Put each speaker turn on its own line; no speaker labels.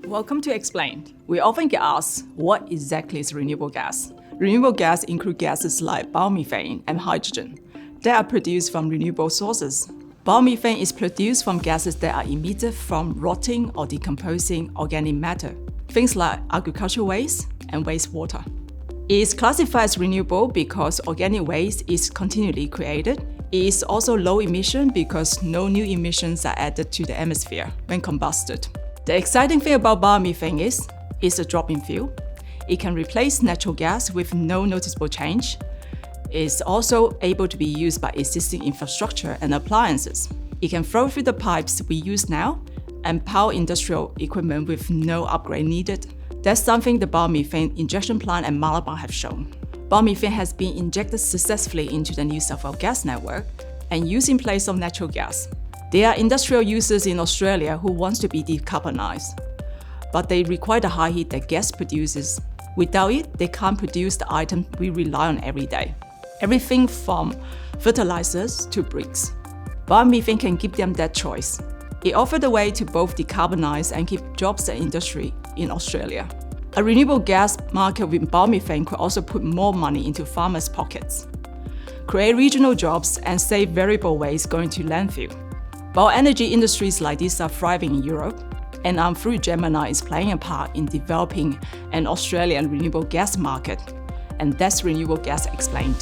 Welcome to Explained. We often get asked, what exactly is renewable gas? Renewable gas include gases like biomethane and hydrogen that are produced from renewable sources. Biomethane is produced from gases that are emitted from rotting or decomposing organic matter, things like agricultural waste and wastewater. It is classified as renewable because organic waste is continually created. It is also low emission because no new emissions are added to the atmosphere when combusted. The exciting thing about biomethane is it's a drop-in fuel. It can replace natural gas with no noticeable change. It's also able to be used by existing infrastructure and appliances. It can flow through the pipes we use now and power industrial equipment with no upgrade needed. That's something the biomethane injection plant at Malabar have shown. Biomethane has been injected successfully into the New South Wales gas network and used in place of natural gas. There are industrial users in Australia who want to be decarbonised, but they require the high heat that gas produces. Without it, they can't produce the item we rely on every day. Everything from fertilizers to bricks. Biomethane can give them that choice. It offers a way to both decarbonise and keep jobs and industry in Australia. A renewable gas market with biomethane could also put more money into farmers' pockets, create regional jobs and save variable waste going to landfill. Bioenergy industries like this are thriving in Europe, and through Gemini is playing a part in developing an Australian renewable gas market. And that's Renewable Gas Explained.